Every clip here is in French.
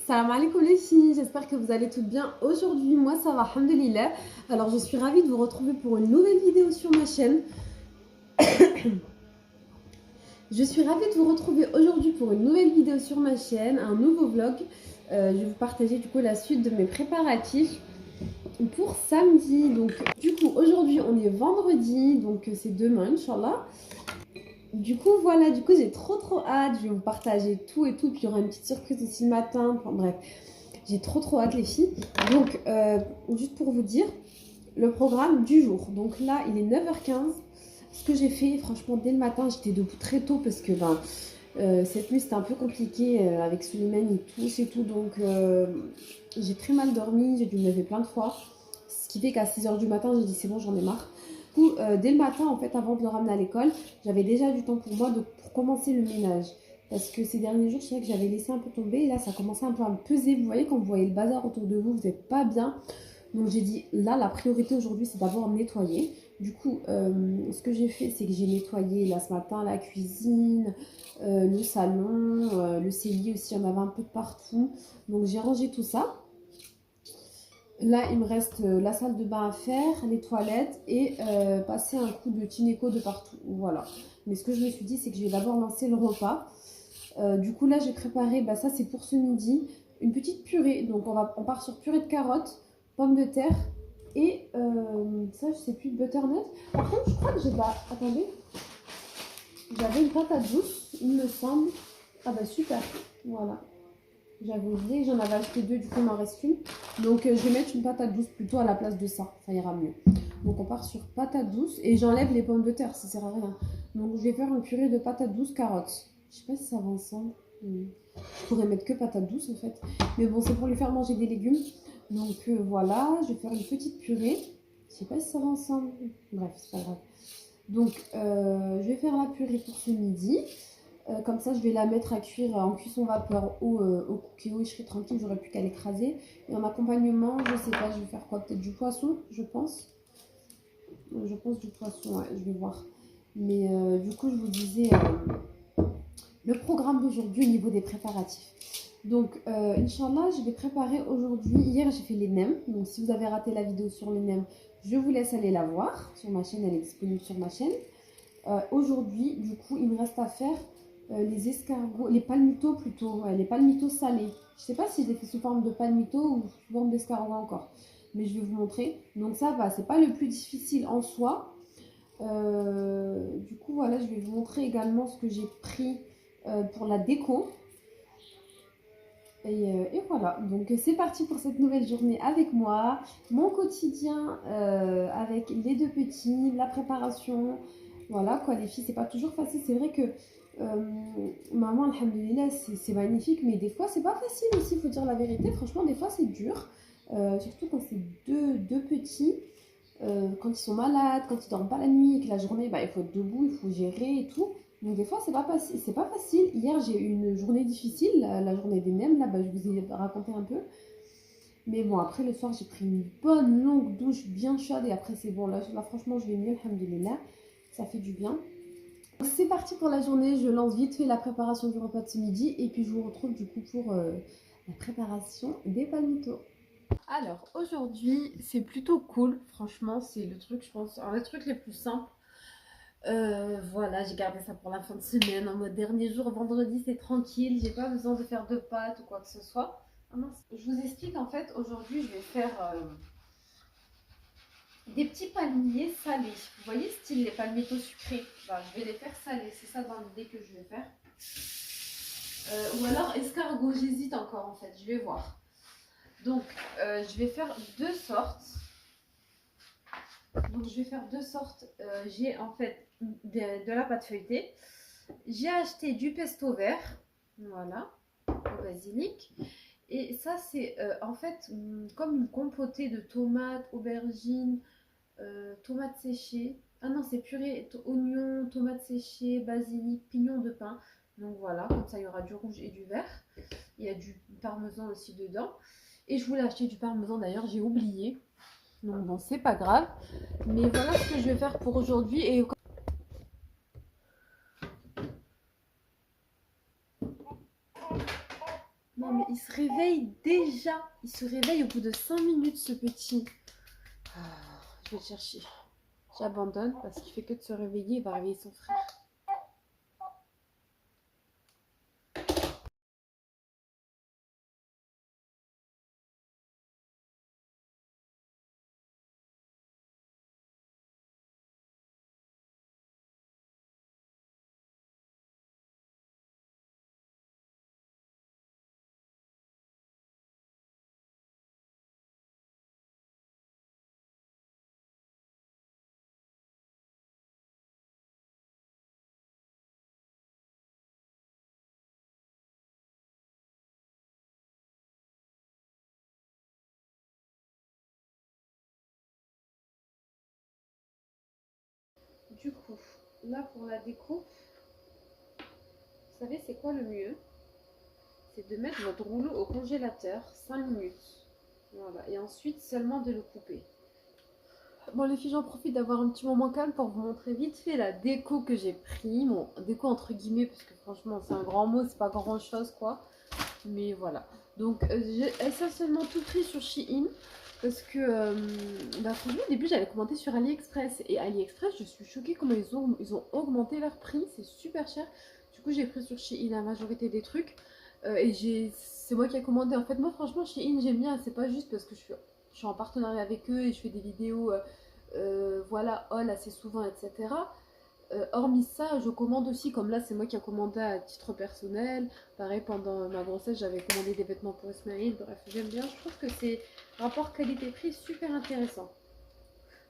Salam alaikum les filles, j'espère que vous allez toutes bien. Aujourd'hui, moi ça va, alhamdoulilah. Alors je suis ravie de vous retrouver pour une nouvelle vidéo sur ma chaîne. Je suis ravie de vous retrouver aujourd'hui pour une nouvelle vidéo sur ma chaîne, un nouveau vlog. Je vais vous partager du coup la suite de mes préparatifs pour samedi. Donc du coup aujourd'hui on est vendredi, donc c'est demain Inch'Allah. Du coup voilà, j'ai trop hâte, je vais vous partager tout et tout, puis il y aura une petite surprise aussi le matin, enfin bref. J'ai trop hâte les filles. Donc, juste pour vous dire, le programme du jour. Donc là, il est 9h15. Ce que j'ai fait, franchement, dès le matin, j'étais debout très tôt parce que cette nuit, c'était un peu compliqué avec Suleiman, il touche et tout. Donc, j'ai très mal dormi, j'ai dû me lever plein de fois. Ce qui fait qu'à 6h du matin, j'ai dit c'est bon, j'en ai marre. Du coup, dès le matin, en fait, avant de le ramener à l'école, j'avais déjà du temps pour moi pour commencer le ménage. Parce que ces derniers jours, je sais que j'avais laissé un peu tomber et là, ça commençait un peu à me peser. Vous voyez, quand vous voyez le bazar autour de vous, vous n'êtes pas bien. Donc, j'ai dit, là, la priorité aujourd'hui, c'est d'abord nettoyer. Du coup, ce que j'ai fait, c'est que j'ai nettoyé là ce matin la cuisine, le salon, le cellier aussi, il y en avait un peu de partout. Donc, j'ai rangé tout ça. Là, il me reste la salle de bain à faire, les toilettes et passer un coup de Tineco de partout. Voilà. Mais ce que je me suis dit, c'est que je vais d'abord lancer le repas. Du coup, là, j'ai préparé, ça c'est pour ce midi, une petite purée. Donc, on part sur purée de carottes, pommes de terre et ça, je sais plus, butternut. Par contre, je crois que j'ai de la... Attendez. J'avais une patate douce, il me semble. Ah bah super, voilà. J'avais oublié, j'en avais acheté deux, du coup il m'en reste une. Donc je vais mettre une patate douce plutôt à la place de ça ira mieux. Donc on part sur patate douce et j'enlève les pommes de terre, ça sert à rien. Donc je vais faire une purée de patate douce carottes. Je sais pas si ça va ensemble. Je pourrais mettre que patate douce en fait. Mais bon, c'est pour lui faire manger des légumes. Donc voilà, je vais faire une petite purée. Je sais pas si ça va ensemble. Bref, c'est pas grave. Donc je vais faire la purée pour ce midi. Comme ça, je vais la mettre à cuire en cuisson vapeur au cookéo et je serai tranquille, j'aurai plus qu'à l'écraser. Et en accompagnement, je sais pas, je vais faire quoi? Peut-être du poisson, je pense. Je pense du poisson, ouais, je vais voir. Mais du coup, je vous disais le programme d'aujourd'hui au niveau des préparatifs. Donc, Inch'Allah, je vais préparer aujourd'hui. Hier, j'ai fait les nems. Donc, si vous avez raté la vidéo sur les nems, je vous laisse aller la voir sur ma chaîne, elle est disponible sur ma chaîne. Aujourd'hui, du coup, il me reste à faire les escargots, les palmitos plutôt, ouais, les palmitos salés. Je sais pas si je les fais sous forme de palmitos ou sous forme d'escargot encore, mais je vais vous montrer. Donc ça va, c'est pas le plus difficile en soi. Du coup, voilà, je vais vous montrer également ce que j'ai pris pour la déco. Et voilà, donc c'est parti pour cette nouvelle journée avec moi, mon quotidien avec les deux petits, la préparation. Voilà quoi les filles, c'est pas toujours facile. C'est vrai que maman, alhamdoulilah, c'est magnifique, mais des fois c'est pas facile aussi, il faut dire la vérité. Franchement, des fois c'est dur, surtout quand c'est deux petits, quand ils sont malades, quand ils dorment pas la nuit, et que la journée, il faut être debout, il faut gérer et tout. Donc des fois c'est pas facile. Hier j'ai eu une journée difficile, la journée des nems, là je vous ai raconté un peu. Mais bon, après le soir j'ai pris une bonne longue douche bien chaude et après c'est bon, là franchement je vais mieux, alhamdoulilah, ça fait du bien. C'est parti pour la journée, je lance vite fait la préparation du repas de ce midi et puis je vous retrouve du coup pour la préparation des palmitos. Alors aujourd'hui c'est plutôt cool, franchement c'est le truc, je pense, un des trucs les plus simples. Voilà, j'ai gardé ça pour la fin de semaine, en mode dernier jour, vendredi c'est tranquille, j'ai pas besoin de faire de pâtes ou quoi que ce soit. Ah mince. Je vous explique en fait, aujourd'hui je vais faire des petits palmiers salés. Vous voyez, style les palmitos sucrés. Je vais les faire salés, c'est ça dans l'idée que je vais faire. Ou alors escargot, j'hésite encore en fait, je vais voir. Donc, je vais faire deux sortes. J'ai en fait de la pâte feuilletée. J'ai acheté du pesto vert, voilà, au basilic. Et ça, c'est en fait comme une compotée de tomates, aubergines, tomates séchées. Ah non, c'est purée, oignons, tomates séchées, basilic, pignon de pin. Donc voilà, comme ça, il y aura du rouge et du vert. Il y a du parmesan aussi dedans. Et je voulais acheter du parmesan d'ailleurs, j'ai oublié. Donc bon, c'est pas grave. Mais voilà ce que je vais faire pour aujourd'hui. Et non mais il se réveille déjà. Il se réveille au bout de 5 minutes, ce petit. Ah, je vais le chercher. J'abandonne parce qu'il fait que de se réveiller. Il va réveiller son frère. Du coup, là pour la déco, vous savez c'est quoi le mieux? C'est de mettre votre rouleau au congélateur 5 minutes. Voilà, et ensuite seulement de le couper. Bon les filles, j'en profite d'avoir un petit moment calme pour vous montrer vite fait la déco que j'ai pris. Bon, déco entre guillemets, parce que franchement c'est un grand mot, c'est pas grand chose quoi. Mais voilà. Donc j'ai essentiellement tout pris sur Shein. Parce que bah, franchement au début j'avais commandé sur AliExpress. Et AliExpress je suis choquée comment ils ont augmenté leur prix. C'est super cher. Du coup j'ai pris sur Shein la majorité des trucs. C'est moi qui ai commandé. En fait moi franchement Shein j'aime bien. C'est pas juste parce que je suis en partenariat avec eux et je fais des vidéos voilà haul assez souvent etc. Hormis ça, je commande aussi, comme là, c'est moi qui ai commandé à titre personnel. Pareil, pendant ma grossesse, j'avais commandé des vêtements pour Ismaël. Bref, j'aime bien. Je trouve que c'est rapport qualité-prix super intéressant.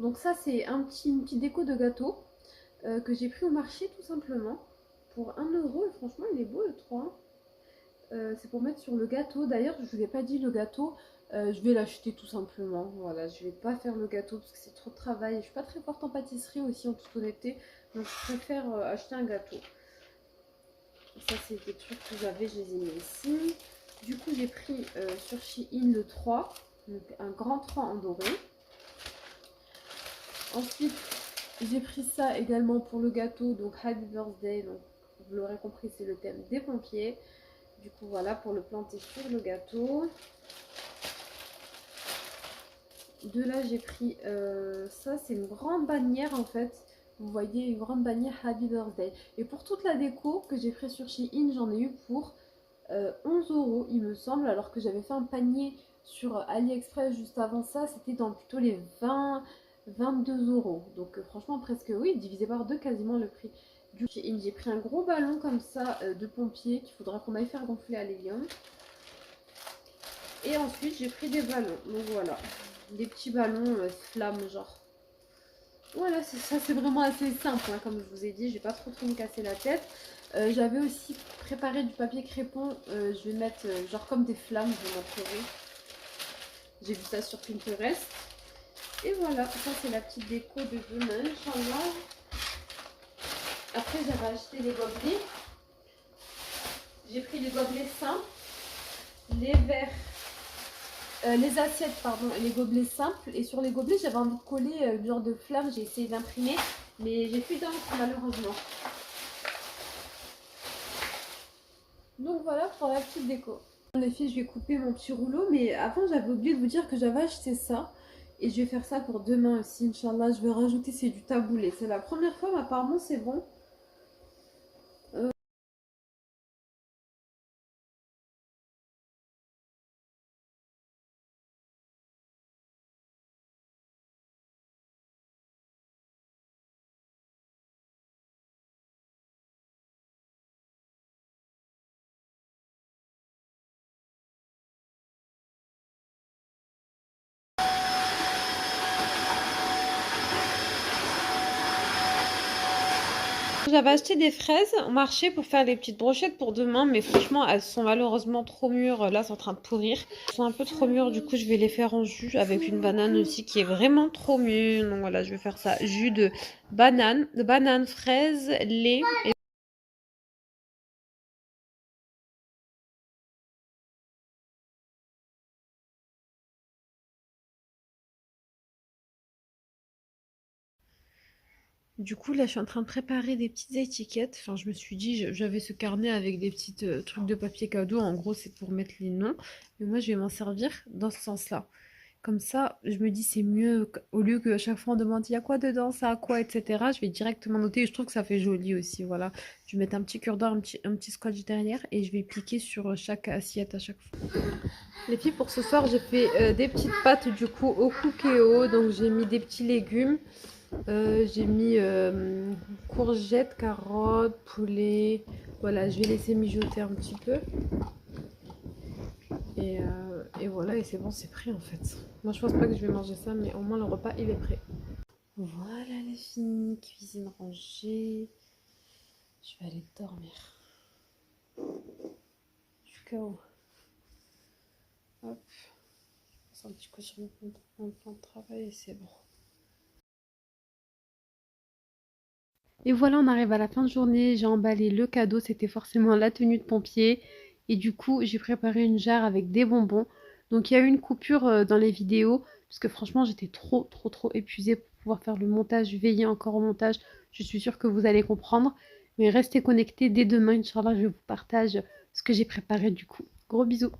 Donc ça, c'est une petite déco de gâteau que j'ai pris au marché tout simplement pour 1 euro. Et franchement, il est beau le 3. C'est pour mettre sur le gâteau. D'ailleurs, je ne vous ai pas dit le gâteau. Je vais l'acheter tout simplement. Voilà, je vais pas faire le gâteau parce que c'est trop de travail. Je suis pas très forte en pâtisserie aussi, en toute honnêteté. Donc, je préfère acheter un gâteau. Ça, c'est des trucs que j'avais, je les ai mis ici. Du coup, j'ai pris sur Shein le 3. Donc, un grand 3 en doré. Ensuite, j'ai pris ça également pour le gâteau. Donc, Happy Birthday. Donc, vous l'aurez compris, c'est le thème des pompiers. Du coup, voilà, pour le planter sur le gâteau. De là, j'ai pris ça, c'est une grande bannière en fait. Vous voyez, une grande bannière Happy Birthday. Et pour toute la déco que j'ai pris sur Shein, j'en ai eu pour 11 euros, il me semble. Alors que j'avais fait un panier sur AliExpress juste avant ça, c'était dans plutôt les 22 euros. Donc franchement, presque, oui, divisé par deux, quasiment le prix. Du Shein, j'ai pris un gros ballon comme ça de pompier qu'il faudra qu'on aille faire gonfler à l'hélium. Et ensuite, j'ai pris des ballons. Donc voilà, des petits ballons flammes genre. Voilà, ça c'est vraiment assez simple, hein, comme je vous ai dit, j'ai pas trop me casser la tête. J'avais aussi préparé du papier crépon, je vais mettre genre comme des flammes, je vais montrer. J'ai vu ça sur Pinterest. Et voilà, ça c'est la petite déco de demain, Inch'Allah. Après j'avais acheté les gobelets. J'ai pris les gobelets simples, les verres. Les assiettes, pardon, et les gobelets simples. Et sur les gobelets, j'avais envie de coller une genre de flamme. J'ai essayé d'imprimer, mais j'ai plus d'encre malheureusement. Donc voilà pour la petite déco. Les filles, je vais couper mon petit rouleau, mais avant j'avais oublié de vous dire que j'avais acheté ça. Et je vais faire ça pour demain aussi, Inch'Allah. Je vais rajouter, c'est du taboulé. C'est la première fois, mais apparemment c'est bon. J'avais acheté des fraises au marché pour faire les petites brochettes pour demain, mais franchement, elles sont malheureusement trop mûres. Là, c'est en train de pourrir. Elles sont un peu trop mûres, du coup, je vais les faire en jus avec une banane aussi qui est vraiment trop mûre. Donc voilà, je vais faire ça. Jus de banane, fraise, lait. Du coup, là, je suis en train de préparer des petites étiquettes. Enfin, je me suis dit, j'avais ce carnet avec des petits trucs de papier cadeau. En gros, c'est pour mettre les noms. Mais moi, je vais m'en servir dans ce sens-là. Comme ça, je me dis, c'est mieux, au lieu qu'à chaque fois on demande, il y a quoi dedans, ça a quoi, etc. Je vais directement noter. Et je trouve que ça fait joli aussi. Voilà. Je vais mettre un petit cure-dent, un petit scotch derrière. Et je vais piquer sur chaque assiette à chaque fois. Les filles, pour ce soir, j'ai fait des petites pâtes du coup au cookéo. Donc, j'ai mis des petits légumes. J'ai mis courgettes, carottes, poulet. Voilà, je vais laisser mijoter un petit peu. Et voilà, et c'est bon, c'est prêt en fait. Moi, je pense pas que je vais manger ça, mais au moins le repas, il est prêt. Voilà les filles, cuisine rangée. Je vais aller dormir. Je suis KO. Hop. Je passe un petit coup sur mon plan de travail et c'est bon. Et voilà, on arrive à la fin de journée. J'ai emballé le cadeau, c'était forcément la tenue de pompier. Et du coup, j'ai préparé une jarre avec des bonbons. Donc, il y a eu une coupure dans les vidéos, parce que franchement, j'étais trop épuisée pour pouvoir faire le montage, veiller encore au montage. Je suis sûre que vous allez comprendre. Mais restez connectés dès demain, Inch'Allah, je vous partage ce que j'ai préparé du coup. Gros bisous.